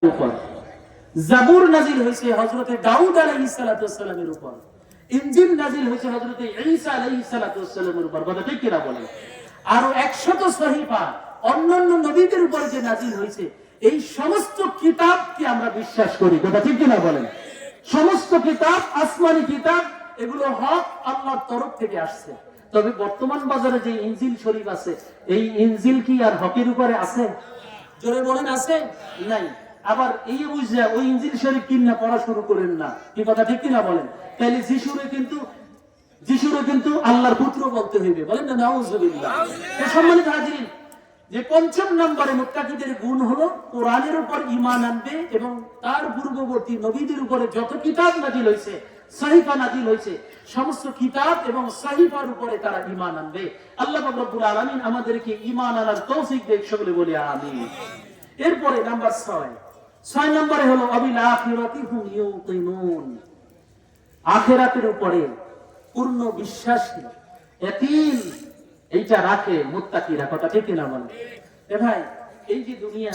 উপর, জাবুর নাজিল হয়েছে হযরতে দাউদ আলাইহিস সালাতু ওয়াস সালামের উপর, ইনজিল নাজিল হয়েছে হযরতে ঈসা আলাইহিস সালাতু ওয়াস সালামের উপর। কথা ঠিক কিনা বলেন? আর 100 সহিফা অন্যান্য নবীদের উপর যে নাজিল হয়েছে, এই সমস্ত কিতাবকে আমরা বিশ্বাস করি। কথা ঠিক কিনা বলেন? সমস্ত কিতাব আসমানি কিতাব, এগুলো হক আল্লাহর তরফ থেকে আসছে। তবে বর্তমান বাজারে যে ইনজিল শরীফ আছে, এই ইনজিল কি আর হকের উপরে আছে? জোরে বলেন, আছে? নাই। আবার এই বুঝা ওই ইনজিল শরীফ কিনা পড়া শুরু করেন না। কি কথা ঠিক কিনা বলেন? তাহলে যিশুরে কিন্তু আল্লাহর পুত্র বলতে হইবে। বলেন না নাউজুবিল্লাহ। সম্মানিত হাজিরিন, যে পঞ্চম নম্বরে মুত্তাকিদের গুণ হলো কোরআনের উপর ঈমান আনবে এবং তার পূর্ববর্তী নবীদের উপরে যত কিতাব নাজিল হয়েছে, সহিফা নাজিল হয়েছে, সমস্ত কিতাব এবং সহিফার উপরে তারা ঈমান আনবে। আল্লাহ পাক রব্বুল আলামিন আমাদেরকে ঈমান আনার তৌফিক দেখ, সকলে বলি আমিন। এরপরে নাম্বার 6 নম্বরে হলো আবিল আখিরাতি হুম ইউকিনুন, আখিরাতের উপরে পূর্ণ বিশ্বাসী ইয়াকিন এইটা রাখে মুত্তাকিরা। কথা ঠিক না বলেন? এ ভাই, এই যে দুনিয়া,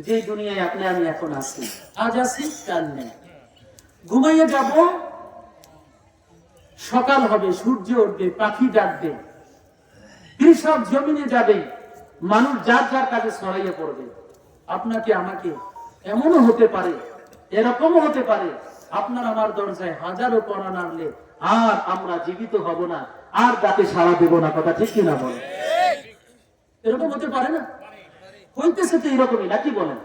যে দুনিয়ায় আপনি আমি এখন আছি, আজ আছি কাল নেই, ঘুমাইয়ে যাব, সকাল হবে, সূর্য উঠবে, পাখি ডাকবে, কৃষক জমিনে যাবে, মানুষ যার যার কাজে ছড়াইয়ে পড়বে। আপনাকে আমাকে এমনও হতে পারে, এরকমও হতে পারে, আপনার আমার দরজায় হাজারো পড়া নাড়লে আর আমরা জীবিত হব না, আর ডাকে সাড়া দেব না। কথা ঠিক কিনা বলেন? এরকম হতে পারে না? হইতেছে তো এরকমই, নাকি বলেন?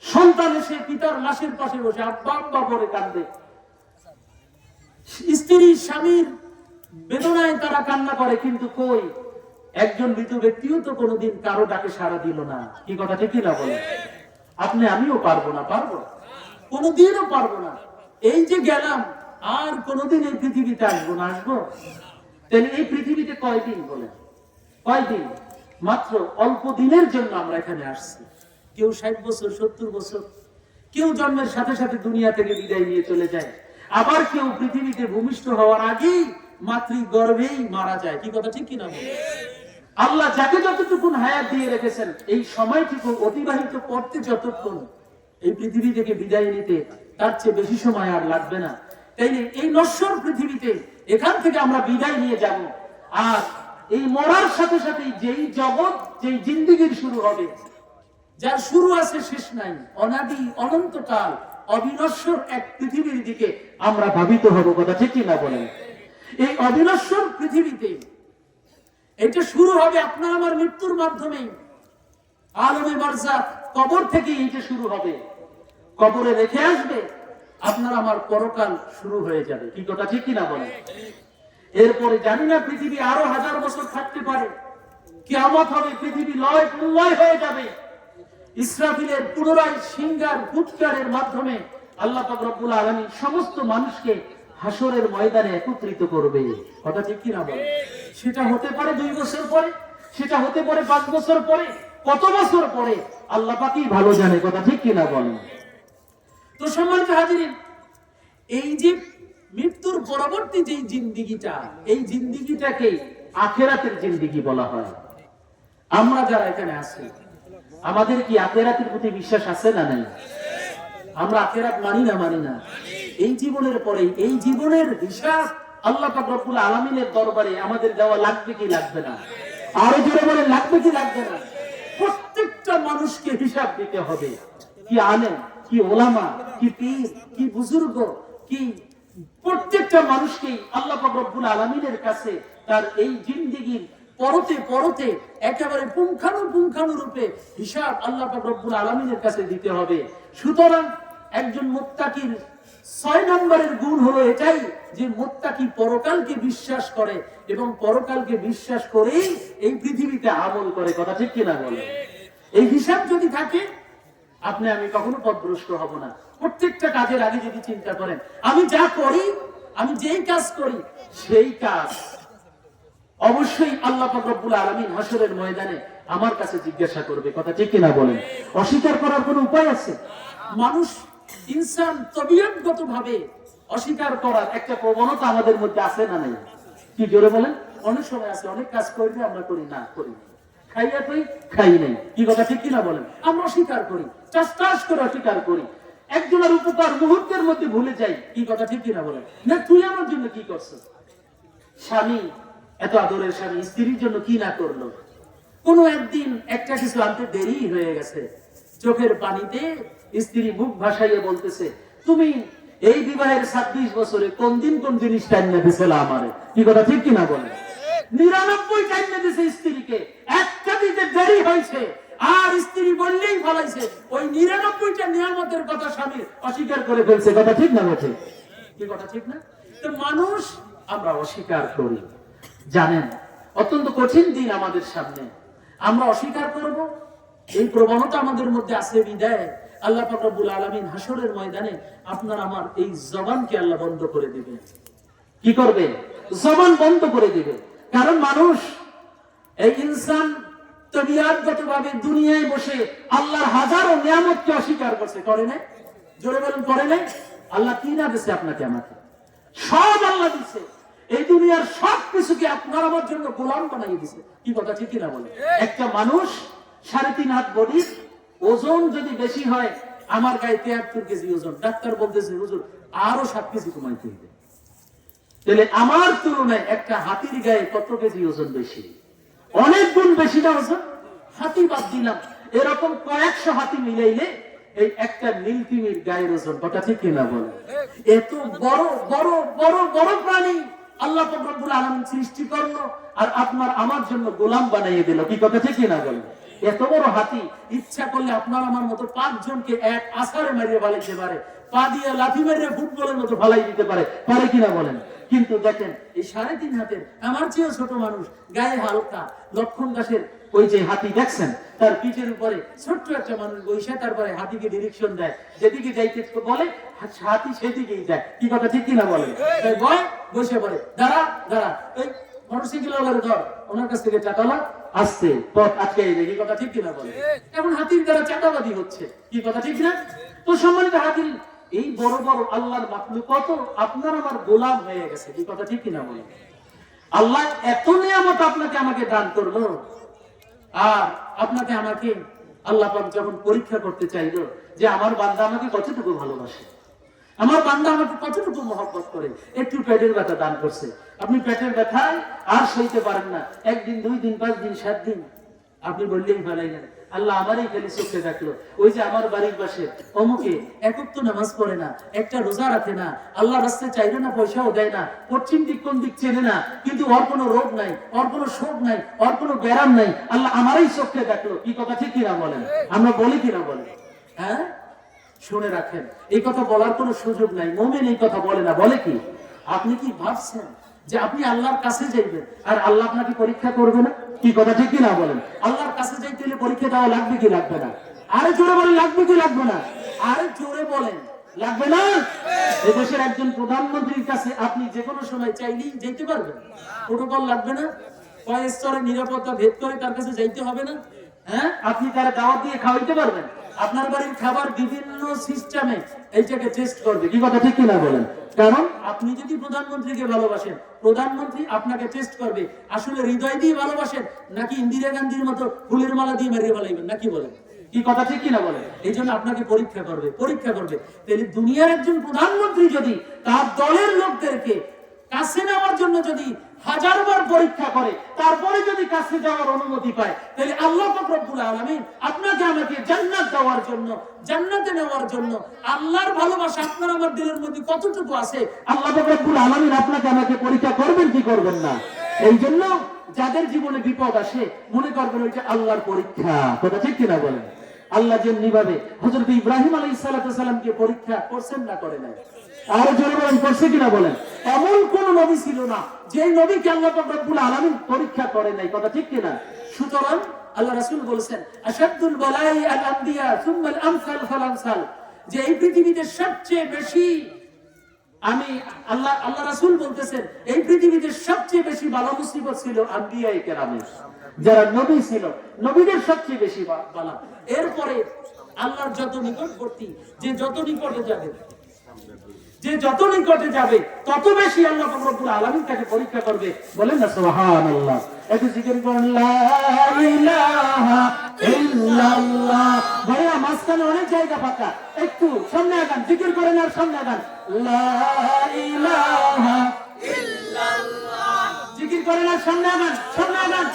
সন্তান এসে পিতার লাশের পাশে বসে আব্বা আব্বা করে কাঁদবে, স্ত্রী স্বামীর বেদনায় তারা কান্না করে, কিন্তু কই একজন মৃত ব্যক্তিও তো কোনোদিন কারো ডাকে সাড়া দিল না। কি কথা ঠিক কিনা বলেন? আপনি আমিও পারবো না, কোনোদিনও পারবো না। এই যে গেলাম, আর কোনোদিন এই পৃথিবীতে আসবো না। তাহলে এই পৃথিবীতে কয়দিন বলেন? কয়দিন? মাত্র অল্প দিনের জন্য আমরা এখানে আসছি। কেউ 60 বছর, 70 বছর, কেউ জন্মের সাথে সাথে দুনিয়া থেকে বিদায় নিয়ে চলে যায়, আবার কেউ পৃথিবীতে ভূমিষ্ঠ হওয়ার আগেই মাতৃগর্ভেই মারা যায়। কি কথা ঠিক কিনা বলেন? আল্লাহ যাকে যতটুকুন হায়াত দিয়ে রেখেছেন, এই সময়টুকু অতিবাহিত করতে যতক্ষণ এই পৃথিবী থেকে বিদায় নিতে, তার চেয়ে বেশি সময় আর লাগবে না। তাইলে এই নশ্বর পৃথিবীতে এখান থেকে আমরা বিদায় নিয়ে যাব, আর এই মরার সাথে সাথে যেই জগৎ, যেই জিন্দেগির শুরু হবে, যার শুরু আছে শেষ নাই, অনাদি অনন্তকাল অবিনশ্বর এক পৃথিবীর দিকে আমরা ধাবিত হব। কথা ঠিক কিনা বলেন? এই অবিনশ্বর পৃথিবীতে এটা শুরু হবে আপনার আমার মৃত্যুর মাধ্যমেই। আলমে বারজাখ, কবর থেকে এটা শুরু হবে, কবরে রেখে আসবে, আপনার আমার পরকাল শুরু হয়ে যাবে। কি কথা ঠিক কিনা বলেন? এরপরে জানি না পৃথিবী আরো 1000 বছর থাকতে পারে, কিয়ামত হবে, পৃথিবী লয় প্রলয় হয়ে যাবে। ইসরাফিলের পুনরায় সিংহার ফুৎকারের মাধ্যমে আল্লাহ পাক রব্বুল আলামিন সমস্ত মানুষকে হাসরের ময়দানে একত্রিত করবে। কথা ঠিক কিনা বলেন? সেটা হতে পারে 2 বছর পরে, সেটা হতে পারে 5 বছর পরে, কত বছর পরে আল্লাহ পাকই ভালো জানে। কথা ঠিক কিনা বলেন? তো সম্মানিত হাজিরিন, এই যে মৃত্যুর পরবর্তী যে জিন্দেগিটা, এই জিন্দেগিটাকে আখিরাতের জিন্দেগি বলা হয়। আমরা যারা এখানে আছি, আমাদের কি আখিরাতের প্রতি বিশ্বাস আছে না নাই? আমরা আখিরাত মানি না? এই জীবনের পরে, এই জীবনের হিসাব আল্লাহ পাক রব্বুল আলামিনের দরবারে আমাদের দেওয়া লাগবে কি লাগবে না? আরো জোরে বলেন, লাগবে কি লাগবে না? প্রত্যেকটা মানুষকে হিসাব দিতে হবে। কি আলেম, কি ওলামা, কি পীর, কি বুজুর্গ, কি প্রত্যেকটা মানুষকেই আল্লাহ পাক রব্বুল আলামিনের কাছে তার এই জিন্দেগির পরতে একেবারে পুঙ্খানুরূপে হিসাব আল্লাহ পাক রব্বুল আলামিনের কাছে দিতে হবে। সুতরাং একজন মুত্তাকির 6 নম্বরের গুণ হলো এটাই, যে মুত্তাকি পরকালকে বিশ্বাস করে এবং পরকালকে বিশ্বাস করেই এই পৃথিবীতে আমল করে। কথা ঠিক কিনা বলে? এই হিসাব যদি থাকে, আপনি আমি কখনো পথভ্রষ্ট হব না। প্রত্যেকটা কাজের আগে যদি চিন্তা করেন, আমি যা করি, আমি যেই কাজ করি, সেই কাজ অবশ্যই আল্লাহ পাক রব্বুল আলামিন হাসরের ময়দানে আমার কাছে জিজ্ঞাসা করবে। কথা ঠিক কিনা বলেন? অস্বীকার করার কোনো উপায় আছে? মানুষ, ইনসান তবিয়তগতভাবে অস্বীকার করার একটা প্রবণতা আমাদের মধ্যে আছে না নাই? কি জোরে বলেন? অনেক সময় আছে, অনেক কাজ করবে, আমরা করি না। খাইয়া তুই খাই নাই, কি কথা ঠিক কিনা বলেন? আমরা অস্বীকার করি, চাষ করে অস্বীকার করি, একজনের উপকার মুহূর্তের মধ্যে ভুলে যাই, কি কথা ঠিক কিনা বলেন? না তুই আমার জন্য কি করছিস? স্বামী, এত আদরের স্বামী স্ত্রীর জন্য কি না করলো? কোনো একদিন একটা কিছু আনতে দেরি হয়ে গেছে, চোখের পানিতে স্ত্রী মুখ ভাসাইয়ে বলতেছে, তুমি এই বিবাহের 26 বছরে কোন দিন টাইম দিয়েছিল আমারে, কি কথা ঠিক কিনা বলেন? 99 টাইম দিয়েছে স্ত্রীকে, একটা দিতে দেরি হয়েছে, আর স্ত্রী বললেই ফলাইছে, ওই 99টা নিয়ামতের কথা স্বামী অস্বীকার করে ফেলছে, কথা ঠিক না বলছে? কি কথা ঠিক না? তো মানুষ আমরা অস্বীকার করি। জানেন, অত্যন্ত কঠিন দিন আমাদের সামনে, আমরা অস্বীকার করব, এই প্রবণতা আমাদের মধ্যে আছে বিদায় আল্লাহ পাক রব্বুল আলামিন হাসরের ময়দানে আপনার আমার এই জবানকে আল্লাহ বন্ধ করে দিবে। কি করবে? জবান বন্ধ করে দিবে। কারণ মানুষ, এই ইনসান তবিয়াতগতভাবে দুনিয়ায় বসে আল্লাহর হাজারো নিয়ামতকে অস্বীকার করছে, করে না? জোরে বলেন, করে না? আল্লাহ কি না দিছে আপনাকে আমাকে? সব আল্লাহ দিছে। এই দুনিয়ার সব কিছুকে আপনার আমার জন্য গোলাম বানিয়ে দিছে, কি কথা ঠিক কিনা বলে? একটা মানুষ 3.5 হাত বডির ওজন যদি বেশি হয়, আমার গায়ে 73 কেজি ওজন, ডাক্তার বলতেছে হুজুর আরো 7 কেজি কমাইতে হবে। তাহলে আমার তুলনায় একটা হাতির গায়ে কত কেজি ওজন বেশি? অনেক গুণ বেশি না ওজন? হাতি বাদ দিলাম, এরকম কয়েকশো হাতি মিলাইলে এই একটা নীলতিমির গায়ের ওজন, কথা ঠিক কিনা বলে? এত বড় বড় বড় বড় প্রাণী আল্লাহ পাক রব্বুল আলামিন সৃষ্টি করলো, আর আপনার আমার জন্য গোলাম বানিয়ে দিল, কি কথা ঠিক কিনা বলে? এত বড় হাতি ইচ্ছা করলে আপনার আমার মতো 5 জনকে এক আছাড়ে মারিয়ে ফেলাইতে পারে, পা দিয়ে লাথি মারিয়ে ফুটবলের মতো ফেলাই দিতে পারে, পারে কিনা বলেন? কিন্তু দেখেন, এই 3.5 হাতের আমার চেয়েও ছোট মানুষ, গায়ে হালকা, লক্ষণ দাসের ওই যে হাতি দেখছেন, তার পিঠের উপরে ছোট্ট একটা মানুষ বসে, তারপরে হাতিকে ডিরেকশন দেয়, যেদিকে যাইতে বলে হাতি সেদিকেই যায়, কি কথা ঠিক কিনা বলেন? ভয় বসে পড়ে, দাঁড়া দাঁড়া, এই মোটরসাইকেল ওলার ধর, ওনার কাছ থেকে টাকালা আসছে, পথ আটকে যায়, কি কথা ঠিক কিনা বলে? এখন হাতির দ্বারা চাঁদাবাদি হচ্ছে, কি কথা ঠিক না? তো সম্মানিত হাতির এই বড় বড় আল্লাহর মাখলুকাত আপনার আমার গোলাম হয়ে গেছে, কি কথা ঠিক কিনা বলে? আল্লাহ এত নিয়ামত আপনাকে আমাকে দান করলো, আর আপনাকে আমাকে আল্লাহ পাক যখন পরীক্ষা করতে চাইলো যে আমার বান্দা আমাকে কতটুকু ভালোবাসে, আমার বান্দা আমাকে কতটুকু মহব্বত করে, একটু পেটের ব্যথা দান করছে, আপনি পেটের ব্যথায় আর সইতে পারেন না, 1 দিন 2 দিন 5 দিন 7 দিন আপনি বললেই ভালাই না, আল্লাহ আমারই খালি চোখে রাখলো, ওই যে আমার বাড়ির পাশে অমুকে একক তো নামাজ পড়ে না, একটা রোজা রাখে না, আল্লাহ রাস্তায় চাইলে না, পয়সাও দেয় না, পশ্চিম দিক কোন দিক চেনে না, কিন্তু ওর কোনো রোগ নাই, ওর কোনো শোক নাই, ওর কোনো ব্যারাম নাই, আল্লাহ আমারই চোখে রাখলো, কি কথা ঠিক কিনা বলেন? আমরা বলি কিনা বলেন? হ্যাঁ, শুনে রাখেন, এই কথা বলার কোনো সুযোগ নাই, মুমিন এই কথা বলে না, বলে কি? আপনি কি ভাবছেন যে আপনি আল্লাহর কাছে যাইবেন আর আল্লাহ আপনাকে পরীক্ষা করবে না? কি কথা ঠিক কিনা বলেন? আল্লাহর কাছে যাইতে হলে পরীক্ষা দেওয়া লাগবে কি লাগবে না? আরে জোরে বলেন, লাগবে কি লাগবে না? আরে জোরে বলেন, লাগবে না? এই দেশের একজন প্রধানমন্ত্রীর কাছে আপনি যে কোনো সময় চাইলেই যেতে পারবেন, প্রোটোকল লাগবে না? কয় স্তরের নিরাপত্তা ভেদ করে তার কাছে যাইতে হবে না? হ্যাঁ, আপনি তারা দাওয়াত দিয়ে খাওয়াইতে পারবেন, আপনার বাড়ির খাবার বিভিন্ন সিস্টেমে এইটাকে টেস্ট করবে, কি কথা ঠিক কিনা বলেন? কারণ আপনি যদি প্রধানমন্ত্রীকে ভালোবাসেন, প্রধানমন্ত্রী আপনাকে টেস্ট করবে, আসলে হৃদয় দিয়ে ভালোবাসেন নাকি ইন্দিরা গান্ধীর মতো ফুলের মালা দিয়ে মারিয়ে ফেলাইবেন, নাকি বলেন? কি কথা ঠিক কিনা বলেন? এই জন্য আপনাকে পরীক্ষা করবে, পরীক্ষা করবে। তাহলে দুনিয়ার একজন প্রধানমন্ত্রী যদি তার দলের লোকদেরকে কাছে নেওয়ার জন্য যদি 1000 বার পরীক্ষা করে, তারপরে যদি কাছে যাওয়ার অনুমতি পায়, তাহলে আল্লাহ পাক রব্বুল আলামিন আপনাকে আমাকে জান্নাত দেওয়ার জন্য, জান্নাতে নেওয়ার জন্য আল্লাহর ভালোবাসা আপনার আমার দিলের মধ্যে কতটুকু আছে, আল্লাহ পাক রব্বুল আলামিন আপনাকে আমাকে পরীক্ষা করবেন কি করবেন না? এই জন্য যাদের জীবনে বিপদ আসে মনে করবেন ওইটা আল্লাহর পরীক্ষা, কথা ঠিক কিনা বলেন? আল্লাহ যেমনি ভাবে হযরত ইব্রাহিম আলাইহিস সালামকে পরীক্ষা করছেন না করে নাই? আর জোরে বলেন, করছে কিনা বলেন? এমন কোন নবী ছিল না যে নবীকে আল্লাহ পাক রব্বুল আলামিন পরীক্ষা করে নাই, কথা ঠিক কিনা? সুতরাং আল্লাহ রাসূল বলেছেন, আশাদুল বালাই আল আমবিয়া সুম্মা আল আমসাল ফাল আমসাল, যে এই পৃথিবীতে সবচেয়ে বেশি আল্লাহ রাসূল বলতেছেন, এই পৃথিবীতে সবচেয়ে বেশি বালা মুসিবত ছিল আম্বিয়ায়ে কেরামের, যারা নবী ছিল, নবীদের সবচেয়ে বেশি বালা। এরপরে আল্লাহর যত নিকটবর্তী, যে যত নিকটে যাবে, যে যত নিকটে যাবে তত বেশি আল্লাহ পাক রব্বুল আলামিন তাকে পরীক্ষা করবে, বলেন না সুবহানাল্লাহ। একটু জিকির করেন লা ইলাহা ইল্লাল্লাহ। ভাইয়া মাঝখানে অনেক জায়গা ফাঁকা, একটু সামনে আগান, জিকির করেন আর সামনে আগান। লা ইলাহা ইল্লাল্লাহ, জিকির করেন আর সামনে আগান, সামনে আগান।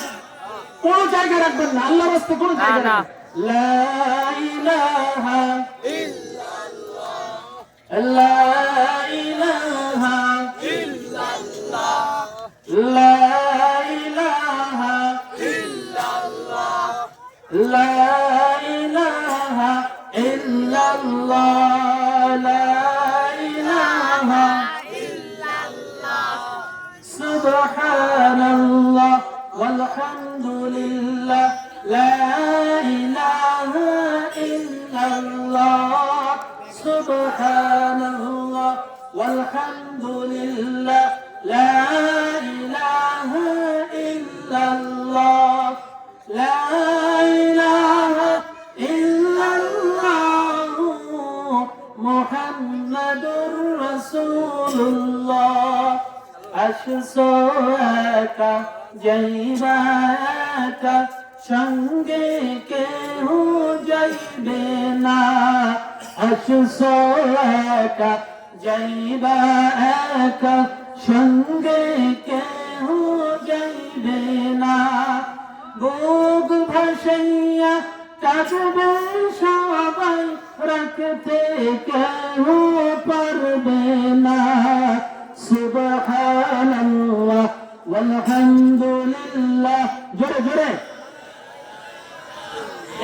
কোনো জায়গা রাখবেন না, আল্লাহর রাস্তায় কোনো জায়গা না। লা ইলাহা ইল্লাল্লাহ, লা ইলাহা ইল্লাল্লাহ, লা ইলাহা ইল্লাল্লাহ, লা ইলাহা ইল্লাল্লাহ, লা ইলাহা ইল্লাল্লাহ, সুবহানাল্লাহ walhamdulillah, la ilaha illallah, subhanallah walhamdulillah, la ilaha illallah, la ilaha illallah, muhammadur rasulullah, ashsoaka যাইবাকা সঙ্গে কেহ যাইবে না, আসসোয়াকা যাইবাকা সঙ্গে কেহ যাইবে না, বুক ভাসাইয়া কাঁদবে সবাই রাখতে কেহ পারবে না, সুবহানাল্লাহ walhamdulillah, জোরে জোরে,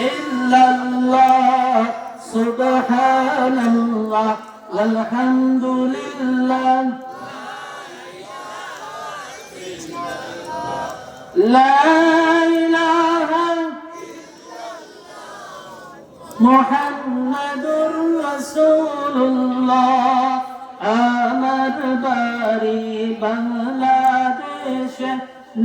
illallah, subhanallah walhamdulillah, la ilaha muhammadur rasulullah, আমার বাড়ি বাংলাদেশ,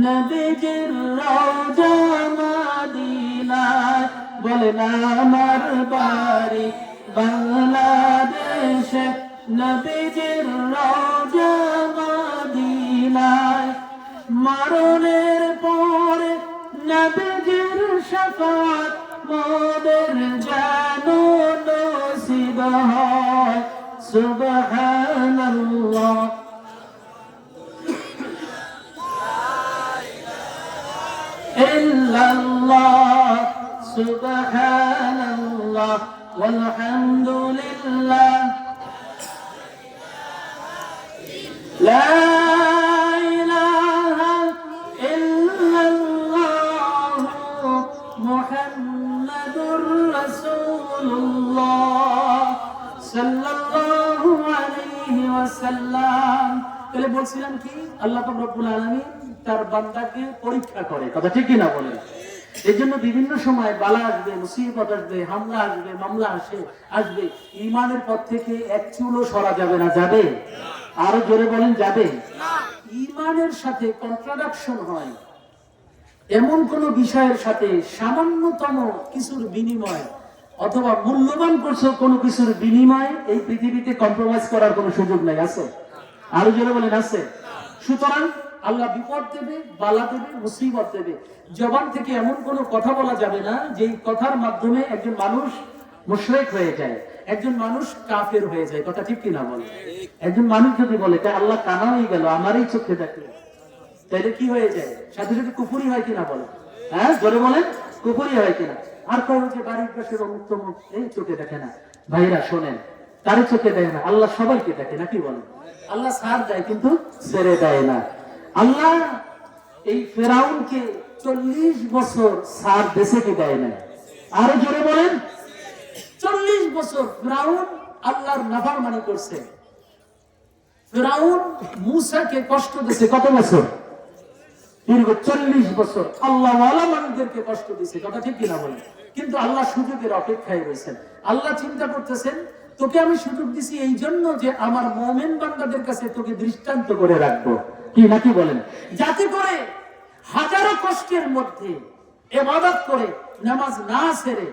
নবীজির রওজা মদিনায়, বলেন আমার বাড়ি বাংলাদেশ, নবীজির রওজা মদিনায়, মরণের পরে নবীজির শাফাত মোদের যেন নসিব হয়, সুবহানাল্লাহ illallah, subhanallah walhamdulillah, la ilaha illallah, muhammadur rasulullah sallallahu alayhi wa sallam। তাহলে বলছিলাম কি, আল্লাহ পাক রব্বুল আলামিন তার বান্দাকে পরীক্ষা করে, কথা ঠিক কি না বলেন? এই জন্য বিভিন্ন সময় বালা আসবে, মুসিবত আসবে, হামলা আসবে, মামলা আসবে, ইমানের পথ থেকে এক চুলও সরা যাবে না, যাবে? আরো জোরে বলেন, যাবে? ইমানের সাথে কন্ট্রাডিকশন হয় এমন কোন বিষয়ের সাথে সামান্যতম কিছুর বিনিময় অথবা মূল্যবান করছো কোনো কিছুর বিনিময়, এই পৃথিবীতে কম্প্রোমাইজ করার কোনো সুযোগ নাই, আছে? আরো জোরে বলেন, আছে? সুতরাং আল্লাহ বিপদ দেবে, বালা দেবে, মুসিবত দেবে, জবান থেকে এমন কোন কথা বলা যাবে না যে কথার মাধ্যমে একজন মানুষ মুশরিক হয়ে যায়, একজন মানুষ কাফের হয়ে যায়, কথা ঠিক কিনা বলে? একজন মানুষ যদি বলে আল্লাহ কানা হয়ে গেল আমারই চোখে দেখে, তাইলে কি হয়ে যায়? সাথে সাথে কুফরি হয় কিনা বলে? হ্যাঁ জোরে বলেন, কুফরি হয় কিনা? আর কারো যে বাড়ির পাশের অমুক তমুক এই চোখে দেখে না, ভাইরা শোনেন, তারই চোখে দেয় না, আল্লাহ সবাইকে দেখে, নাকি বলেন? আল্লাহ ছাড় দেয় কিন্তু ছেড়ে দেয় না। আল্লাহ এই ফেরাউনকে 40 বছর ছাড় দেশে কি দেয় না? আরো জোরে বলেন, 40 বছর ফেরাউন আল্লাহর নাফরমানি করছে। ফেরাউন মূসাকে কষ্ট দিয়েছে কত বছর? দীর্ঘ 40 বছর আল্লাহ ওয়ালা মানুষদেরকে কষ্ট দিয়েছে, কথা ঠিক কিনা বলেন? কিন্তু আল্লাহ সুযোগের অপেক্ষায় রয়েছেন। আল্লাহ চিন্তা করতেছেন তোকে আমি সুযোগ দিছি এই জন্য যে আমার মুমিন বান্দাদের কাছে তোকে দৃষ্টান্ত করে রাখবো, কি নাকি বলেন? যাতে করে হাজারো কষ্টের মধ্যে ইবাদত করে, নামাজ না ছেড়ে,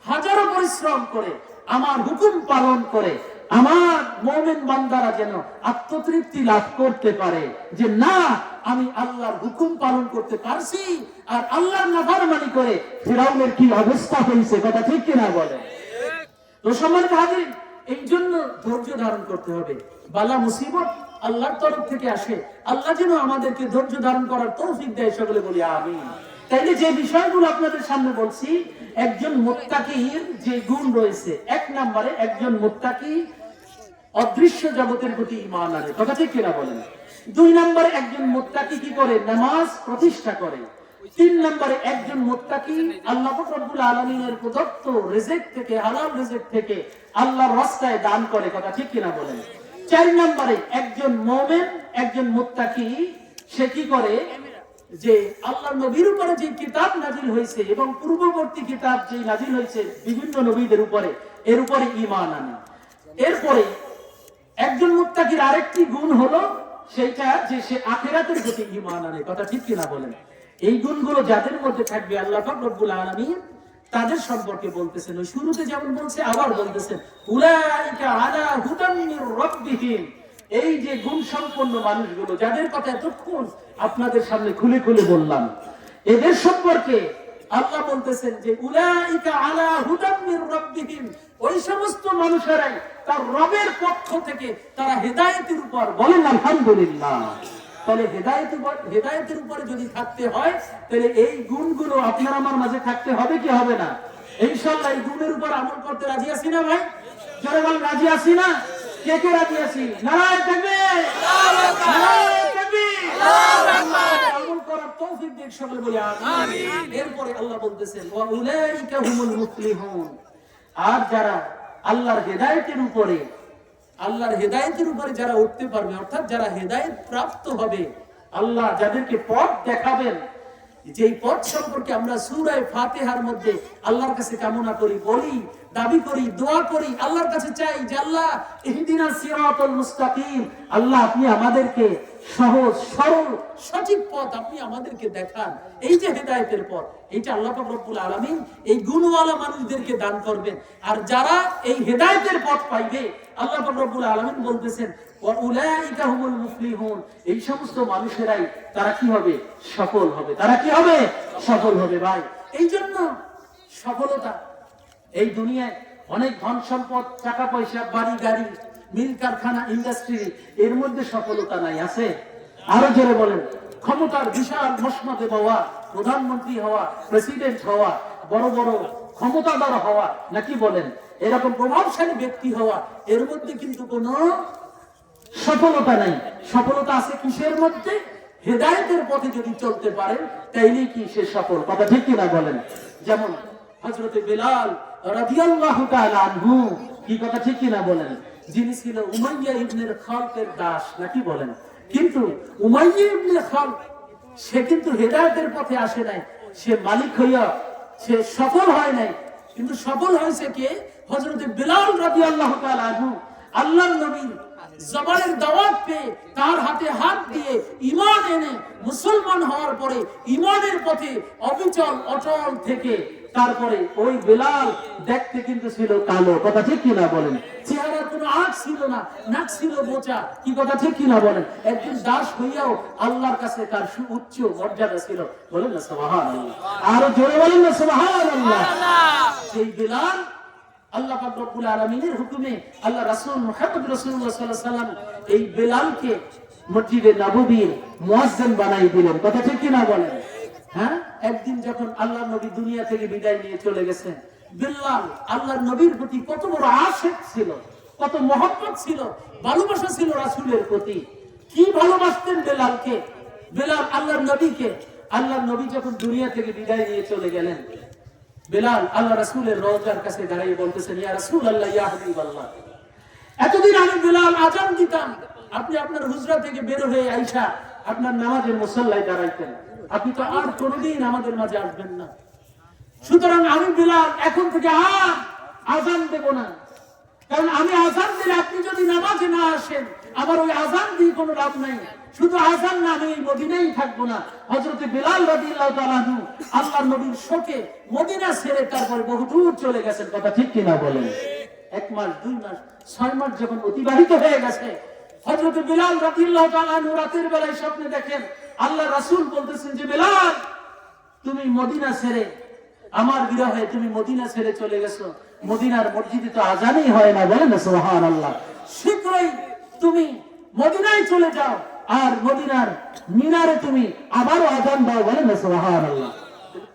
হাজারো পরিশ্রম করে, আমার হুকুম পালন করে আমার মুমিন বান্দারা যেন আত্মতৃপ্তি লাভ করতে পারে যে না, আমি আল্লাহর হুকুম পালন করতে পারছি। আর আল্লাহর নাফরমানি করে ফিরাউনের কি অবস্থা হয়েছে, কথা ঠিক কিনা বলে? তো সম্মানিত হাজির, এই জন্য ধৈর্য ধারণ করতে হবে। বালা মুসিবত আল্লাহর তরফ থেকে আসে, আল্লাহ যেন আমাদেরকে ধৈর্য ধারণ করার তৌফিক দেয়, সকলে বলি আমিন। তাইলে যে বিষয়গুলো আপনাদের সামনে বলছি, একজন মুত্তাকির যে গুণ রয়েছে, এক নম্বরে একজন মুত্তাকি অদৃশ্য জগতের প্রতি ঈমান আনে, কথা ঠিক কিনা বলেন? দুই নম্বরে একজন মুত্তাকি কি করে? নামাজ প্রতিষ্ঠা করে। তিন নম্বরে একজন মুত্তাকি আল্লাহ রাব্বুল আলামিনের প্রদত্ত রিজিক থেকে, হালাল রিজিক থেকে আল্লাহর রাস্তায় দান করে, কথা ঠিক কিনা বলেন? চার নম্বরে একজন মুমিন, একজন মুত্তাকি সে কি করে? যে আল্লাহর নবীর উপরে যে কিতাব নাজিল হয়েছে এবং পূর্ববর্তী কিতাব যে নাজিল হয়েছে বিভিন্ন নবীদের উপরে, এর উপরে ঈমান আনে। এরপরে একজন মুত্তাকির আরেকটি গুণ হলো সেটা যে সে আখিরাতের প্রতি ঈমান আনে, কথা ঠিক কিনা বলেন? এই গুণগুলো যাদের মধ্যে থাকবে আল্লাহ পাক রব্বুল আলামিন তাদের সম্পর্কে বলতেছেন। ওই শুরুতে যেমন বলছে আবার বলতেছেন উলাইকা আলা হুদাম মির রাব্বিহিম। এই যে গুণ সম্পন্ন মানুষগুলো যাদের কথা এতক্ষণ আপনাদের সামনে খুলে খুলে বললাম, এদের সম্পর্কে আল্লাহ বলতেছেন যে উলাইকা আলা হুদাম মির রাব্বিহিম, ওই সমস্ত মানুষেরাই তার রবের পক্ষ থেকে তারা হেদায়েতের উপর, বলেন আলহামদুলিল্লাহ। তাহলে হেদায়েতের উপরে যদি থাকতে হয় তাহলে এই গুণগুলো আপনার আমার মাঝে থাকতে হবে কি হবে না? ইনশাআল্লাহ এই গুণের উপর আমল করতে রাজি আছি না ভাই? যারা বলেন রাজি আছি না? কে কে রাজি আছি? নারায়ে তাকবীর, নারায়ে তাকবীর, আল্লাহু আকবার। আমল করার তৌফিক দিন, সকলে বলি আমিন। এরপরে আল্লাহ বলতেছেন ওয়া উলাইকা হুমুল মুফলিহুন। আর যারা আল্লাহর হেদায়েতের উপরে যারা উঠতে পারবে, অর্থাৎ যারা হেদায়েত প্রাপ্ত হবে, আল্লাহ যাদেরকে পথ দেখাবেন, যেই পথ সম্পর্কে আমরা সূরা ফাতিহার মধ্যে আল্লাহর কাছে কামনা করি, বলি, দাবি করি, দোয়া করি, আল্লাহর কাছে চাই যে আল্লাহ ইহদিনাস সিরাতাল মুস্তাকিম, আল্লাহ আপনি আমাদেরকে সহজ সরল সঠিক পথ আপনি আমাদেরকে দেখান। এই যে হেদায়েতের পথ, এইটা আল্লাহ পাক রব্বুল আলামিন এই গুণওয়ালা মানুষদেরকে দান করবেন। আর যারা এই হেদায়েতের পথ পাইবে, আল্লাহ পাক রব্বুল আলামিন বলতেছেন ওয়া উলাইকা হুমুল মুফলিহুন, এই সমস্ত মানুষেরাই তারা কি হবে? সফল হবে। তারা কি হবে? সফল হবে। ভাই, এই জন্য সফলতা এই দুনিয়ায় অনেক ধন সম্পদ, টাকা পয়সা, বাড়ি গাড়ি, মিল কারখানা, ইন্ডাস্ট্রি, এর মধ্যে সফলতা নাই, আছে? আরো জোরে বলেন। ক্ষমতার বিশাল মসনদে হওয়া, প্রধানমন্ত্রী হওয়া, প্রেসিডেন্ট হওয়া, বড় বড় ক্ষমতাধর হওয়া, নাকি বলেন এরকম প্রভাবশালী ব্যক্তি হওয়া, এর মধ্যে কিন্তু কোনো সফলতা নাই। সফলতা আছে কিসের মধ্যে? হেদায়েতের পথে যদি চলতে পারেন তাইলেই কি সে সফল, কথা ঠিক কিনা বলেন? যেমন হযরত বিলাল রাদিয়াল্লাহু তাআলা আনহু, কি কথা ঠিক কিনা বলেন? যিনি ছিল উমাইয়া ইবনে খালদের দাস, নাকি বলেন? কিন্তু উমাইয়া ইবনে খালদ সে কিন্তু হেদায়েতের পথে আসে নাই, সে মালিক হইয়া সে সফল হয় নাই। কিন্তু সফল হয়েছে কে? হযরত বিলাল রাদিয়াল্লাহু তাআলা আনহু। আল্লাহর নবী জবানের দাওয়াত পেয়ে তার হাতে হাত দিয়ে ঈমান এনে মুসলমান হওয়ার পরে ঈমানের পথে অবিচল অটল থেকে তারপরে ওই বিলাল দেখতে কিন্তু ছিল কালো, কথা ঠিক কিনা বলেন? চেহারার কোনো আঁচ ছিল না, নাক ছিল বোচা, কি কথা ঠিক কিনা বলেন? একজন দাস হইয়াও আল্লাহর কাছে তার সুউচ্চ মর্যাদা ছিল, বলেন না সুবহানাল্লাহ? আরো জোরে বলেন না সুবহানাল্লাহ? সেই বিলাল আল্লাহ পাক রব্বুল আলামিনের হুকুমে আল্লাহ রাসূল মুহাম্মদ রাসূলুল্লাহ সাল্লাল্লাহু আলাইহি ওয়াসাল্লাম এই বিলালকে মসজিদে নববীর মুয়াজ্জিন বানাই দিলেন, কথা ঠিক কিনা বলেন? হ্যাঁ, একদিন যখন আল্লাহর নবী দুনিয়া থেকে বিদায় নিয়ে চলে গেছেন, বিলাল আল্লাহর নবীর প্রতি কত বড় আশিক ছিল, কত মহব্বত ছিল, ভালোবাসা ছিল রাসূলের প্রতি। কি ভালোবাসতেন বিলালকে, বিলাল আল্লাহর নবীকে। আল্লাহর নবী যখন দুনিয়া থেকে বিদায় নিয়ে চলে গেলেন, বিলাল আল্লাহ রাসূলের রওজার কাছে দাঁড়িয়ে বলতেছেন, ইয়া রাসূলুল্লাহ, ইয়া হাবিবাল্লাহ, এতদিন আমি বিলাল আযান দিতাম, আপনি আপনার হুজরা থেকে বের হয়ে আইসা আপনার নামাজের মুসল্লায় দাঁড়াইতেন, আপনি তো আর কোনোদিন আমাদের মাঝে আসবেন না। সুতরাং আমি বিলাল এখন থেকে আর আযান দেব না, কারণ আমি আযান দিলে আপনি যদি নামাজে না আসেন আমার ওই আযান দিয়ে কোনো লাভ নাই। শুধু আযান না, আমি এই মদিনায় থাকবো না। হযরত বিলাল রাদিয়াল্লাহু তাআলা আনহু আল্লাহর নবীর শোকে মদিনা ছেড়ে তারপর বহুদূর চলে গেছেন, কথা ঠিক কিনা বলেন? 1 মাস 2 মাস 6 মাস যখন অতিবাহিত হয়ে গেছে, হযরত বিলাল রাদিয়াল্লাহু তাআলা আনহু রাতের বেলায় স্বপ্নে দেখেন আল্লাহ রাসূল বলতেছেন যে বিলাল, তুমি মদিনা ছেড়ে, আমার বিরহে তুমি মদিনা ছেড়ে চলে গেছো, মদিনার মসজিদে তো আজানই হয় না, বলেন না সুবহানাল্লাহ। শীঘ্রই তুমি মদিনায় চলে যাও আর মদিনার মিনারে তুমি আবারও আজান দাও, বলেন না সুবহানাল্লাহ।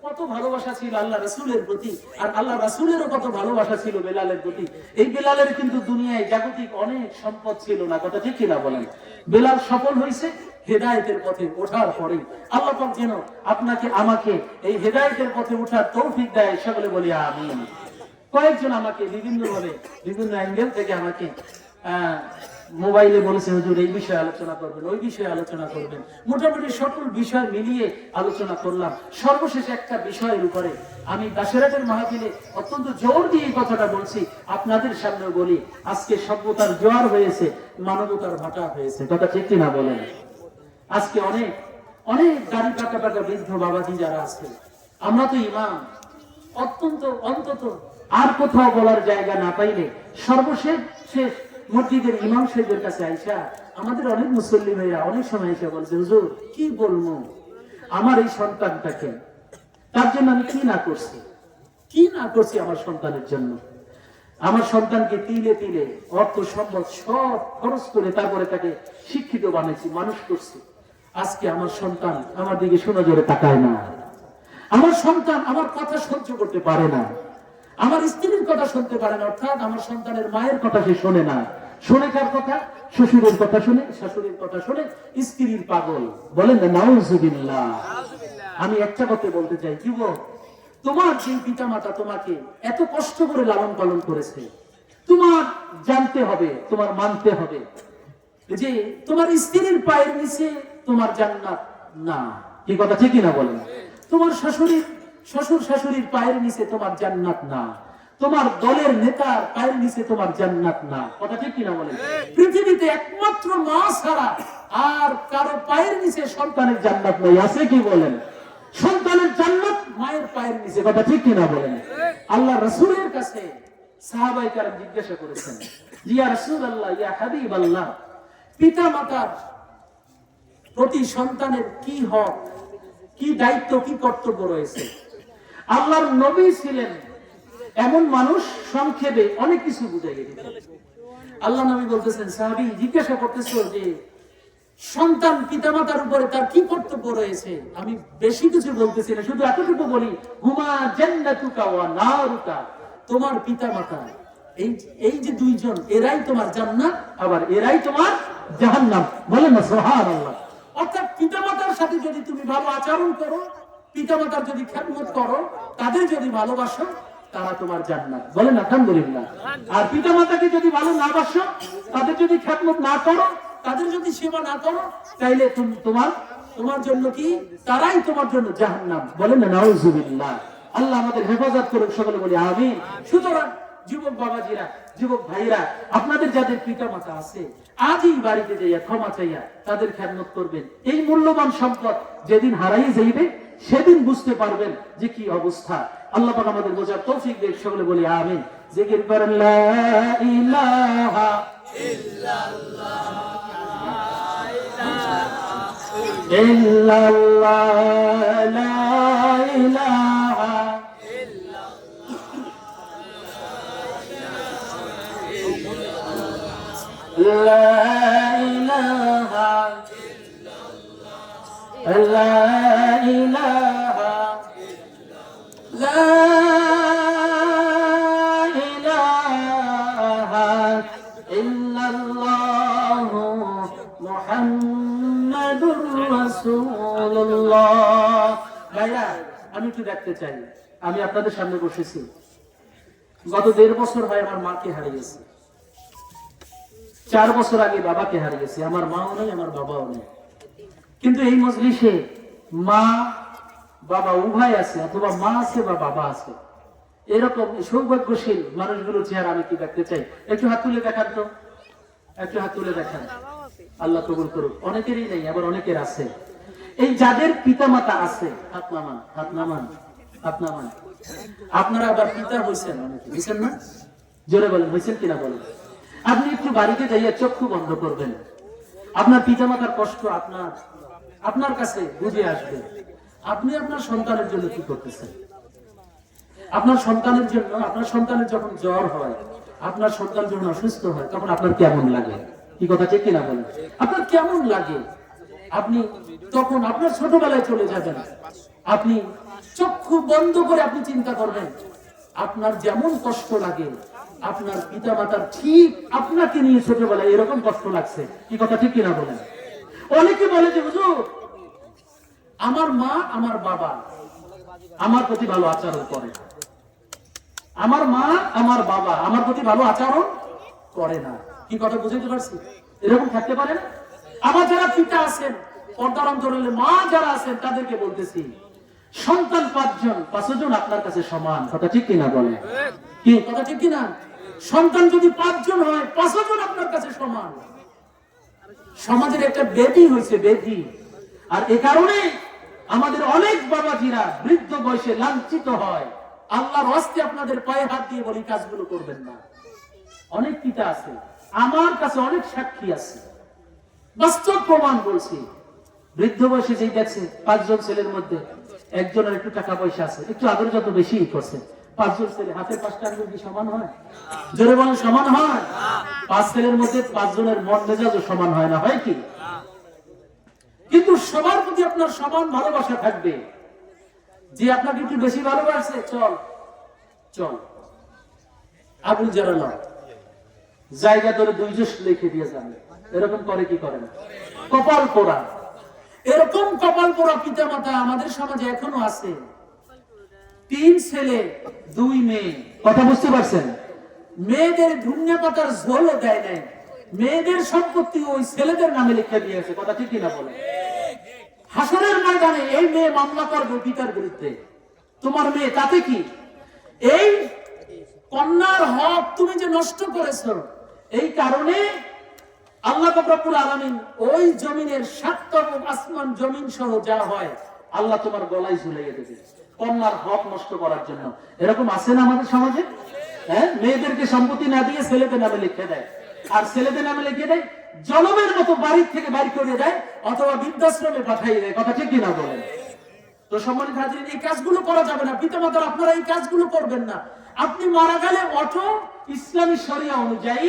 কত ভালোবাসা ছিল আল্লাহ রাসূলের প্রতি, আর আল্লাহ রাসূলেরও কত ভালোবাসা ছিল বেলালের প্রতি। এই বেলালের কিন্তু দুনিয়ায় জাগতিক অনেক সম্পদ ছিল না, কথা ঠিক কিনা বলেন? বেলাল সফল হয়েছে হেদায়েতের পথে ওঠার পরে। আল্লাহ পাক যেন আপনাকে আমাকে এই হেদায়েতের পথে ওঠার তৌফিক দেয়, সকলে বলি আমিন। কয়েকজন আমাকে বিভিন্ন ভাবে বিভিন্ন অ্যাঙ্গেল থেকে আমাকে মোবাইলে বলেছে হুজুর এই বিষয়ে আলোচনা করবেন, ওই বিষয়ে আলোচনা করবেন। মোটামুটি সকল বিষয় মিলিয়ে আলোচনা করলাম। সর্বশেষ একটা বিষয়ের উপরে আমি দাশেরাতের মাহফিলে অত্যন্ত জোর দিয়ে কথাটা বলছি, আপনাদের সামনে বলি, আজকে সভ্যতার জোয়ার হয়েছে, মানবতার ভাটা হয়েছে, কথা ঠিক কিনা বলেন? আজকে অনেক অনেক দাড়ি পাকা পাকা বৃদ্ধ বাবাজি যারা আছে, আমরা তো ইমাম, অন্তত আর কোথাও বলার জায়গা না পাইলে সর্বশেষ মসজিদের ইমাম সাহেবের কাছে আইসা আমাদের অনেক মুসল্লি ভাইরা অনেক সময় এসে বলছে, হুজুর কি বলবো, আমার এই সন্তানটাকে, তার জন্য আমি কি না করছি আমার সন্তানের জন্য। আমার সন্তানকে তিলে তিলে অর্থ সম্পদ সব খরচ করে তারপরে তাকে শিক্ষিত বানাইছি, মানুষ করছি। আজকে আমার সন্তান আমার দিকে সুনজরে তাকায় না, আমার সন্তান আমার কথা সহ্য করতে পারে না, আমার স্ত্রীর কথা শুনতে পারে না, অর্থাৎ আমার সন্তানের মায়ের কথা সে শোনে না। শোনে কার কথা? শ্বশুরের কথা শুনে, শাশুড়ির কথা শুনে, স্ত্রীর পাগল, বলেন না নাউজুবিল্লাহ। আমি একটা কথা বলতে চাই, যুবক, তোমার যে পিতা মাতা তোমাকে এত কষ্ট করে লালন পালন করেছে, তোমার জানতে হবে, তোমার মানতে হবে যে তোমার স্ত্রীর পায়ের নিচে তোমার জান্নাত না, কি কথা ঠিক না বলেন? তোমার শ্বশুর শাশুড়ির পায়ের নিচে তোমার জান্নাত না, তোমার দলের নেতার পায়ের নিচে তোমার জান্নাত না, কথা ঠিক কিনা বলেন? পৃথিবীতে একমাত্র মা ছাড়া আর কারো পায়ের নিচে সন্তানের জান্নাত নাই, আছে কি বলেন? সন্তানের জান্নাত মায়ের পায়ের নিচে, কথা ঠিক কিনা বলেন? আল্লাহ রাসূলের কাছে সাহাবায়ে কেরাম জিজ্ঞাসা করেছেন, ইয়া রাসূলুল্লাহ, ইয়া হাবিবাল্লাহ, পিতা মাতার প্রতি সন্তানের কি হক, কি দায়িত্ব, কি কর্তব্য রয়েছে? আল্লাহর নবী ছিলেন এমন মানুষ, সংক্ষেপে অনেক কিছু বুঝাইয়ে দিতেন। আল্লাহ নবী বলতেছেন, সাহাবী জিজ্ঞাসা করতেছো যে সন্তান পিতামাতার উপরে তার কি কর্তব্য রয়েছে, আমি বেশি কিছু বলতেছি না, শুধু এতটুকু বলি, হুমা জান্নাতুকা ওয়া নারুকা, তোমার পিতামাতা এই যে দুইজন, এরাই তোমার জান্নাত, আবার এরাই তোমার জাহান্নাম, বলেন না সুবহানাল্লাহ। অর্থাৎ পিতামাতার সাথে যদি তুমি ভালো আচরণ করো, পিতামাতার যদি খেদমত করো, তাদের যদি ভালোবাসো, তারা তোমার জান্নাত, বলেন আলহামদুলিল্লাহ। আর পিতামাতাকে যদি ভালো না বাসো, তাদের যদি খেদমত না করো, তাদের যদি সেবা না করো, তাইলে তোমার জন্য কি, তারাই তোমার জন্য জাহান্নাম, বলেন না নাউজুবিল্লাহ। আল্লাহ আমাদের হেফাজত করুন, সকলে বলি আমিন। সুতরাং যুবক বাবাজিরা, যুবক ভাইরা, আপনাদের যাদের পিতা মাতা আছে, আজই বাড়িতে যাইয়া ক্ষমা চাইয়া তাদের খেদমত করবেন। এই মূল্যবান সম্পদ যেদিন হারাই যাইবে, সেদিন বুঝতে পারবেন যে কি অবস্থা। আল্লাহ পাক আমাদের বোঝার তৌফিক দেন, সকলে বলি আমিন। জিকির করেন লা ইলাহা ইল্লাল্লাহ, ইল্লাল্লাহ, লা ইলাহা لا إله لا إله لا إله إلا الله محمد رسول الله। ভাইরা, আমি একটু দেখতে চাই, আমি আপনাদের সামনে বসেছি, গত 1.5 বছর হয় আমার মাকে হারিয়েছি, 4 বছর আগে বাবাকে হারিয়েছি, আমার মাও নেই, আমার বাবাও নেই। কিন্তু এই মজলিসে মা বাবা উভয় আছে, অথবা মা আছে বা বাবা আছে, এরকম সৌভাগ্যশীল মানুষগুলোর চেহারা আমি কি দেখতে চাই। একটু হাত তুলে দেখান তো, একটু হাত তুলে দেখান, আল্লাহ কবুল করুক। অনেকেরই নেই, আবার অনেকের আছে। এই যাদের পিতা মাতা আছে, হাত নামান, হাত নামান, হাত নামান। আপনারা আবার পিতা হয়েছেন, অনেকে হয়েছেন না? জোরে বলেন, হয়েছেন কিনা বলেন। আপনি একটু বাড়িতে যাইয়া চক্ষু বন্ধ করবেন, আপনার পিতামাতার কষ্ট আপনার কাছে বুঝে আসবে। আপনি আপনার সন্তানের জন্য কি করতেছেন? আপনার সন্তানের যখন জ্বর হয়, আপনার সন্তান যখন অসুস্থ হয়, তখন আপনার কেমন লাগে? কি কথা ঠিক কিনা বলেন? আপনার কেমন লাগে? আপনি তখন আপনার ছোটবেলায় চলে যাবেন, আপনি চক্ষু বন্ধ করে আপনি চিন্তা করবেন, আপনার যেমন কষ্ট লাগে আপনার পিতা মাতার ঠিক আপনাকে নিয়ে ছোটবেলায় এরকম কষ্ট লাগছে। কি কথা ঠিক কিনা বলেন? অনেকে বলে যে হুজুর, আমার মা আমার বাবা আমার প্রতি ভালো আচরণ করে, আমার মা আমার বাবা আমার প্রতি ভালো আচরণ করে না। কি কথা বুঝতে পারছি? এরকম থাকতে পারে না? আমার যারা পিতা আছেন, পর্দার অন্তরালে মা যারা আছেন, তাদেরকে বলতেছি, সন্তান 5 জন আপনার কাছে সমান। কথা ঠিক কিনা বলে? কি কথা ঠিক কিনা? সন্তান যদি 5 জন হয়, 5 জন আপনার কাছে সমান। সমাজের একটা ব্যাধি হয়েছে, ব্যাধি। আর এ কারণে আমাদের অনেক বাবাজিরা বৃদ্ধ বয়সে লাঞ্ছিত হয়। আল্লাহর হস্তে আপনাদের পায়ে হাত দিয়ে বলি, কাজগুলো করবেন না। অনেক পিতা আছে, আমার কাছে অনেক সাক্ষী আছে, বাস্তব প্রমাণ বলছি। বৃদ্ধ বয়সে যেই দেখছে 5 জন ছেলের মধ্যে একজনের একটু টাকা পয়সা আছে, একটু আদর যত বেশি করছে। 5 জন ছেলে হাতের 5টা আঙ্গুল কি সমান হয়? জোরে বলেন, সমান হয়? 5 ছেলের মধ্যে 5 জনের মন মেজাজও সমান হয় না, হয় কি? কিন্তু সবার প্রতি আপনার সমান ভালোবাসা থাকবে। যে আপনাকে একটু বেশি ভালোবাসে, চল চল আগুন জ্বালানো, জায়গা ধরে 2 জোশ লিখে দিয়ে যাবে। এরকম করে কি করে না? কপাল পোড়া। এরকম কপাল পোড়া পিতা মাতা আমাদের সমাজে এখনো আছে। 3 ছেলে 2 মেয়ে। কথা বুঝতে পারছেন? মেয়েদের ধুনিয়া পাতার ঝোলও দেয় নাই, মেয়েদের সম্পত্তি ওই ছেলেদের নামে লিখে দিয়েছে। কথা ঠিক কিনা বলে? হাসরের ময়দানে এই মেয়ে মামলা করবে পিতার বিরুদ্ধে, তোমার মেয়ে, তাতে কি? এই কন্যার হক তুমি যে নষ্ট করেছো, এই কারণে আল্লাহ রব্বুল আলামিন ওই জমিনের 7 আসমান জমিন সহ যা হয় আল্লাহ তোমার গলায় ঝুলিয়ে দেবে, কন্যার হক নষ্ট করার জন্য। এরকম আছে না আমাদের সমাজে? হ্যাঁ, মেয়েদেরকে সম্পত্তি না দিয়ে ছেলেদের নামে লিখে দেয়, আর ছেলেদের নামে লিখে দেয় জনমের মতো বাড়ি থেকে বাড়ি করে দেয়, অথবা বৃদ্ধাশ্রমে পাঠিয়ে দেয়। কথা ঠিক কিনা বলেন? তো সম্মানিত হাজিরিন, এই কাজগুলো করা যাবে না। পিতামাতার আপনারা এই কাজগুলো করবেন না। আপনি মারা গেলে অটো ইসলামী শরিয়া অনুযায়ী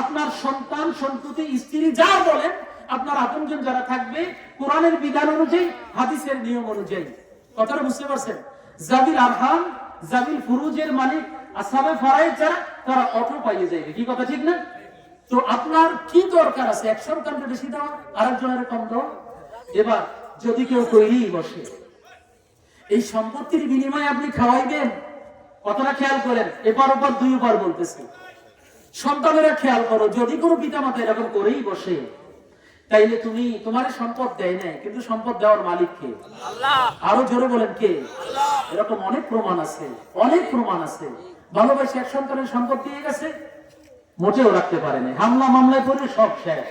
আপনার সন্তান সন্ততি স্ত্রী যা বলেন, আপনার আপনজন যারা থাকবে, কোরআনের বিধান অনুযায়ী, হাদিসের নিয়ম অনুযায়ী। কথাটা বুঝতে পারছেন? জাবিল আরহাম, জাবিল ফুরুজের মালিক আসহাবে ফরাইজ যারা, তারা অটো পাইয়ে যাবে। কি কথা ঠিক না? তো আপনার কি দরকার আছে এক সন্তানকে বেশি দেওয়া, আরেকজনের কম দেওয়া? এবার যদি কেউ তৈরি বসে, এই সম্পত্তির বিনিময়ে আপনি খাওয়াইবেন, কতটা খেয়াল করেন? এবার ওপর 2 বার বলতেছে। সন্তানেরা খেয়াল করো, যদি কোনো পিতা মাতা এরকম করেই বসে, তাইলে তুমি, তোমার সম্পদ দেয় নাই, কিন্তু সম্পদ দেওয়ার মালিক কে? আল্লাহ। আরো জোরে বলেন, কে? আল্লাহ। এরকম অনেক প্রমাণ আছে, অনেক প্রমাণ আছে। ভালোবাসে এক সন্তানের সম্পদ দিয়ে গেছে, মোটেও রাখতে পারে নাই, হামলা মামলায় পড়ে সব শেষ।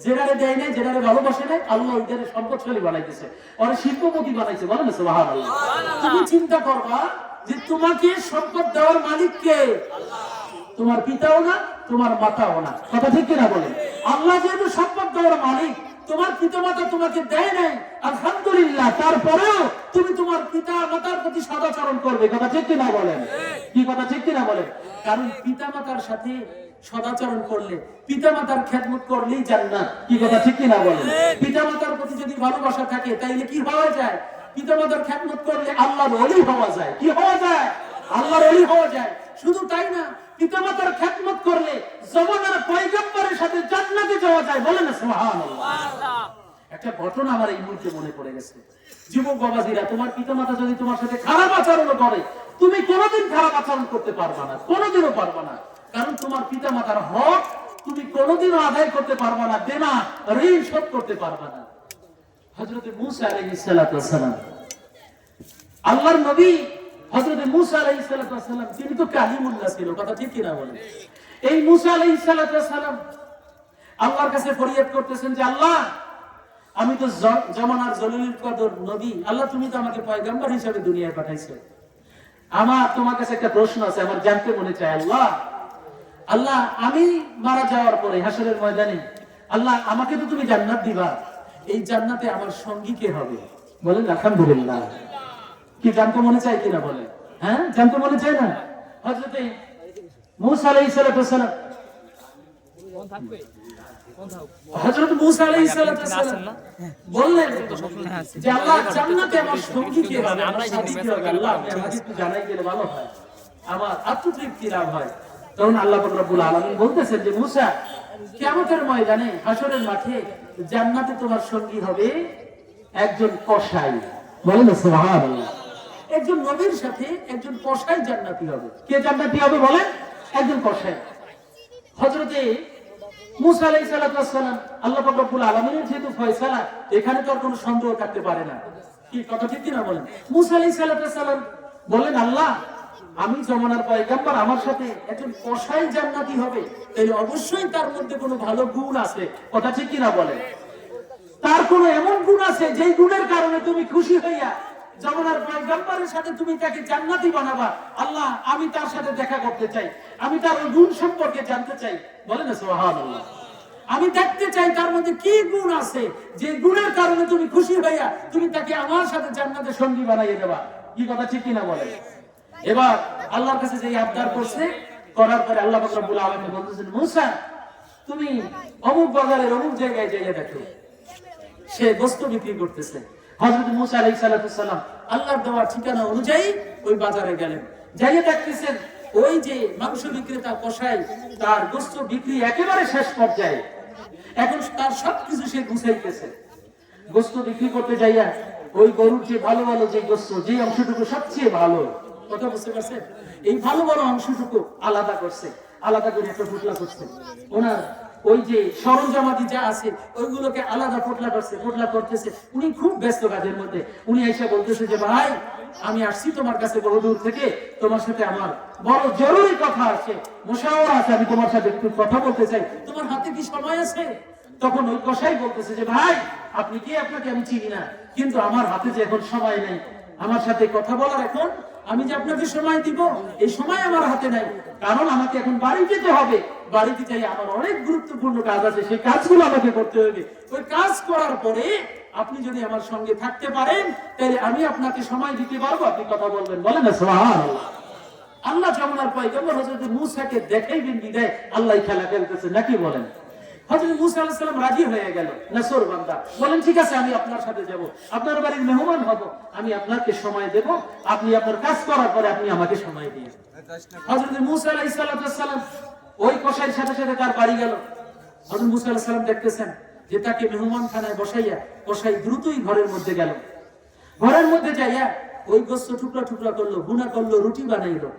যেটারে দেয় নাই, যেটারে ভালোবাসে নাই, আল্লাহ ওইটারে সম্পদশালী বানাইতেছে, ওরা শিল্পপতি বানাইছে। বলেন সুবহানাল্লাহ। তুমি চিন্তা করবা যে তোমাকে সম্পদ দেওয়ার মালিক কে? তোমার পিতাও না, তোমার মাতাও না। কথা ঠিক কিনা বলেন? আল্লাহ যেহেতু সম্পদ দেওয়ার মালিক, তোমার পিতা মাতা তোমাকে দেয় নাই, আলহামদুলিল্লাহ, তারপরেও তুমি তোমার পিতা মাতার প্রতি সদাচরণ করবে। কথা ঠিক কিনা বলেন? কি কথা ঠিক কিনা বলেন? কারণ পিতা মাতার সাথে সদাচরণ করলে, পিতা মাতার খেদমত করলেই জান্নাত। কি কথা ঠিক কিনা বলেন? পিতা মাতার প্রতি যদি ভালোবাসা থাকে, তাইলে কি হওয়া যায়? পিতা মাতার খেদমত করলে আল্লাহর ওলি হওয়া যায়। কি হওয়া যায়? আল্লাহর ওলি হওয়া যায়। শুধু তাই না, পিতামাতার খেদমত করলে জমানার পয়গম্বরের সাথে জান্নাতে যাওয়া যায়। বলেন সুবহানাল্লাহ। একটা ঘটনা আমার এই মুহূর্তে মনে পড়ে গেছে। যুবক বাবাজিরা, তোমার পিতামাতা যদি তোমার সাথে খারাপ আচরণ করে, তুমি কোনোদিন খারাপ আচরণ করতে পারবা না, কোনোদিনও পারবা না। কারণ তোমার পিতামাতার হক তুমি কোনোদিনও আদায় করতে পারবা না, দেনা ঋণ শোধ করতে পারবা না। হযরত মূসা আলাইহিস সালাতু ওয়াস সালাম, আল্লাহর নবী হযরত মূসা আলাইহিস সালাতু ওয়াস সালাম, তিনি তো কালিমুল্লাহ ছিল। কথা ঠিক কিনা বলেন? এই মূসা আলাইহিস সালাতু ওয়াস সালাম আল্লাহর কাছে ফরিয়াদ করতেছেন যে আল্লাহ, আমি তো জামানার জলিলুল কদর নবী, আল্লাহ তুমি তো আমাকে পয়গম্বর হিসেবে দুনিয়ায় পাঠাইছো। আমার তোমার কাছে একটা প্রশ্ন আছে, আমার জানতে মনে চায়। আল্লাহ, আল্লাহ আমি মারা যাওয়ার পরে হাসরের ময়দানে আল্লাহ আমাকে তো তুমি জান্নাত দিবা, এই জান্নাতে আমার সঙ্গী কে হবে? বলেন আলহামদুলিল্লাহ। কি জানতে মনে চায় কিনা বলেন? হ্যাঁ, জানতে মনে চায় না? হযরতে মূসা আলাইহিস সালাম, হযরত মূসা আলাইহিস সালাম বললেন যে আল্লাহ জান্নাতে আমার সঙ্গী কে হবে, আমার সাথী কে হবে? আল্লাহ আমাকে একটু জানাই গেলে ভালো হয়, আমার আত্মতৃপ্তি লাভ হয়। তখন আল্লাহ পাক রব্বুল আলামিন বলতেছেন যে মূসা, কিয়ামতের ময়দানে হাসরের মাঠে জান্নাতে তোমার সঙ্গী হবে একজন কসাই। বলেন সুবহানাল্লাহ। একজন নবীর সাথে একজন কসাই জান্নাতি হবে। কে জান্নাতি হবে বলেন? একজন কসাই। হযরতে মূসা আলাইহিস সালাম, আল্লাহ পাক রব্বুল আলামিনের যেহেতু ফয়সালা, এখানে তো আর কোনো সন্দেহ থাকতে পারে না। কি কথা ঠিক কিনা বলেন? মূসা আলাইহিস সালাম বলেন, আল্লাহ আমি জমানার পয়গম্বর, আমার সাথে একজন কসাই জান্নাতি হবে, তাহলে অবশ্যই তার মধ্যে কোনো ভালো গুণ আছে। কথা ঠিক কিনা বলেন? তার কোনো এমন গুণ আছে যেই গুণের কারণে তুমি খুশি হইয়া জমানার পয়গম্বরের সাথে তুমি তাকে জান্নাতি বানাবা। আল্লাহ আমি তার সাথে দেখা করতে চাই, আমি তার ওই গুণ সম্পর্কে জানতে চাই। বলেন না সুবহানাল্লাহ। আমি দেখতে চাই তার মধ্যে কি গুণ আছে যে গুণের কারণে তুমি খুশি হইয়া তুমি তাকে আমার সাথে জান্নাতের সঙ্গী বানাইয়ে দেবা। কি কথা ঠিক কিনা বলেন? এবার আল্লাহর কাছে যে আবদার করছে, করার পরে আল্লাহ পাক রব্বুল আলামিন বলতেছেন, মূসা তুমি অমুক বাজারের অমুক জায়গায় যাইয়া দেখো, সে গোশত বিক্রি করতেছে। হযরত মূসা আলাইহিস সালাম আল্লাহর দেওয়া ঠিকানা অনুযায়ী ওই বাজারে গেলেন, যাইয়া দেখতেছেন ওই যে মাংস বিক্রেতা কসাই, তার গোশত বিক্রি একেবারে শেষ পর্যায়ে, এখন তার সবকিছু সে গুছাইতেছে। গোশত বিক্রি করতে যাইয়া ওই গরুর যে ভালো ভালো যে গোশত, যে অংশটুকু সবচেয়ে ভালো, কথা বুঝতে পারছেন? এই ভালো ভালো অংশটুকু আলাদা করছে, আলাদা করে একটা ফুটলা করছে। ওনার ওই যে সরঞ্জামাদি যা আছে ওইগুলোকে আলাদা ফুটলা করছে, ফুটলা করতেছে। উনি খুব ব্যস্ত কাজের মধ্যে। উনি এসে বলতেছে যে ভাই আমি আসছি তোমার কাছে বহু দূর থেকে, তোমার সাথে আমার বড় জরুরি কথা আছে, মুশাওয়ারা আছে, আমি তোমার সাথে একটু কথা বলতে চাই, তোমার হাতে কি সময় আছে? তখন ওই কসাই বলতেছে যে ভাই আপনি কি, আপনাকে আমি চিনি না, কিন্তু আমার হাতে যে এখন সময় নেই আমার সাথে কথা বলার, এখন আমি যে আপনাকে সময় দিব এই সময় আমার হাতে নাই, কারণ আমাকে এখন বাড়ি যেতে হবে, বাড়িতে যাই আমার অনেক গুরুত্বপূর্ণ কাজ আছে, সেই কাজগুলো আমাকে করতে হবে। ওই কাজ করার পরে আপনি যদি আমার সঙ্গে থাকতে পারেন তাহলে আমি আপনাকে সময় দিতে পারবো, আপনি কথা বলবেন। বলেন না সুবহানাল্লাহ। আল্লাহ জামানার পয়গম্বর হযরত মূসাকে দেখাইবেন বিদায় আল্লাহ খেলা খেলতেছে নাকি বলেন? হযরত মূসা আলাইহিস সালাম রাজি হয়ে গেল, নাসর বান্দা বলেন ঠিক আছে আমি আপনার সাথে যাব, আপনার বাড়ির মেহমান হব, আমি আপনাকে সময় দেব, আপনি আপনার কাজ করার পরে আপনি আমাকে সময় দিন। হযরত মূসা আলাইহিস সালাম ওই কসাইয়ের সাথে সাথে তার বাড়ি গেল। হযরত মূসা আলাইহিস সালাম দেখতেছেন যে তাকে মেহমান খানায় বসাইয়া কসাই দ্রুতই ঘরের মধ্যে গেল। ঘরের মধ্যে যাইয়া ওই গোশত টুকরা টুকরা করলো, ভুনা করলো, রুটি বানাইলো।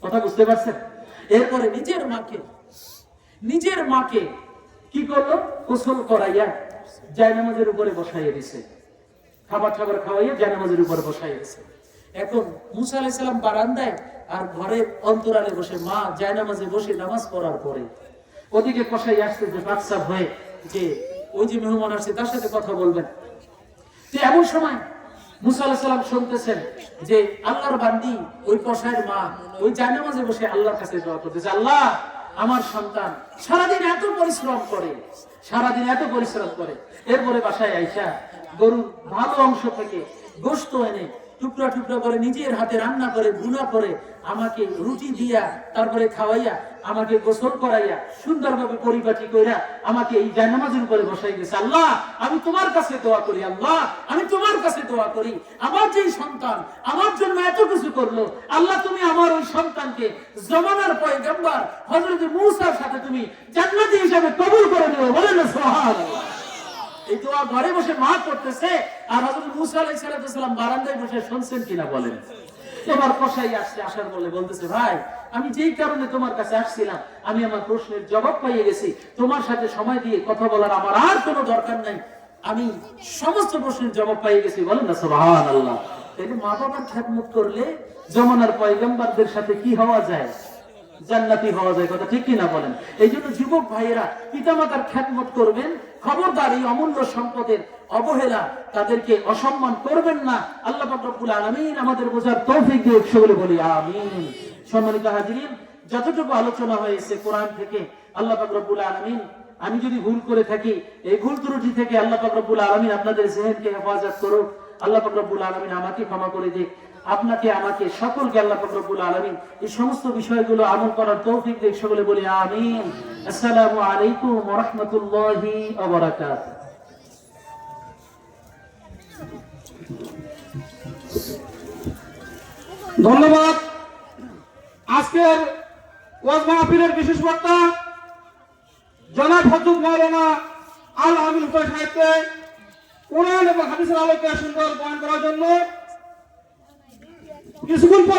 কথা বুঝতে পারছেন? এরপরে নিজের মাকে কি করলো? গোসল করাইয়া জায়নামাজের উপরে বসাইয়া দিছে, খাবার খাওয়াইয়া জায়নামাজের উপরে বসাইয়া দিছে। এখন মূসা আলাইহিস সালাম বারান্দায় আর ঘরের অন্তরালে বসে, মা জায়নামাজে বসে নামাজ পড়ার পরে ওদিকে কসাই আসছে যে বাচ্চা হয়ে যে ওই যে মেহমান আসছে তার সাথে কথা বলবেন। তো এমন সময় মূসা আলাইহিস সালাম শুনতেছেন যে আল্লাহর বান্দি ওই কসাইয়ের মা ওই জায়নামাজে বসে আল্লাহর কাছে দোয়া করতেছে, আল্লাহ আমার সন্তান সারাদিন এত পরিশ্রম করে, এরপরে বাসায় আইসা গরুর ভালো অংশ থেকে গোশত এনে টুকরা টুকরা করে নিজের হাতে রান্না করে ভুনা করে আমাকে রুটি দিয়া তারপরে খাওয়াইয়া আমাকে গোসল করাইয়া সুন্দরভাবে পরিপাটি কইরা আমাকে এই জায়নামাজের উপরে বসাই দিয়েছে। আল্লাহ আমি তোমার কাছে দোয়া করি, আল্লাহ আমি তোমার কাছে দোয়া করি, আমার যেই সন্তান আমার জন্য এত কিছু করলো, আল্লাহ তুমি আমার ওই সন্তানকে জমানার পয়গম্বর হযরত মূসার সাথে তুমি জান্নাতি হিসেবে কবুল করে নিও। বলেন না সুবহানাল্লাহ। এই দোয়া ঘরে বসে মা করতেছে আর হযরত মূসা আলাইহিস সালাম বারান্দায় বসে শুনছেন কিনা বলেন? এবার কসাই আসছে, আসার বলে বলতেছে, ভাই আমি যেই কারণে তোমার কাছে আসছিলাম আমি আমার প্রশ্নের জবাব পেয়ে গেছি, তোমার সাথে সময় দিয়ে কথা বলার আমার আর কোনো দরকার নাই, আমি সমস্ত প্রশ্নের জবাব পেয়ে গেছি। বলেন না সুবহানাল্লাহ। তাহলে মা বাবার খেদমত করলে জমানার পয়গম্বরদের সাথে কি হওয়া যায়? জান্নাতি হওয়া যায়। কথা ঠিক কিনা বলেন? এই জন্য যুবক ভাইয়েরা পিতামাতার খেদমত করবেন, খবরদার এই অমূল্য সম্পদের অবহেলা তাদেরকে অসম্মান করবেন না। আল্লাহ পাক রব্বুল আলামিন আমাদের বোঝার তৌফিক দিক, সকলে বলি আমিন। সম্মানিত হাজিরিন, যতটুকু আলোচনা হয়েছে কোরআন থেকে, আল্লাহ পাক রব্বুল আলামিন, আমি যদি ভুল করে থাকি, এই ভুল ত্রুটি থেকে আল্লাহ পাক রব্বুল আলামিন আপনাদের জেহেনকে হেফাজত করুক। আল্লাহ পাক রব্বুল আলামিন আমাকে ক্ষমা করে দিক, আপনাকে আমাকে সকলকে আল্লাহ পাক রব্বুল আলামিন এই সমস্ত বিষয়গুলো আমল করার তৌফিক দিক। সকলে বলি আমিন। আসসালামু আলাইকুম ওয়া রাহমাতুল্লাহি ওয়া বারাকাতুহু। ধন্যবাদ। আজকের ওয়াজ মাহফিলের বিশেষ বক্তা জনাব হযরত মাওলানা আল আমিন হুসাইন সাহেবকে কোরআন এবং হাদিসের আলোকে সুন্দর বয়ান করার জন্য কিছুক্ষণ পর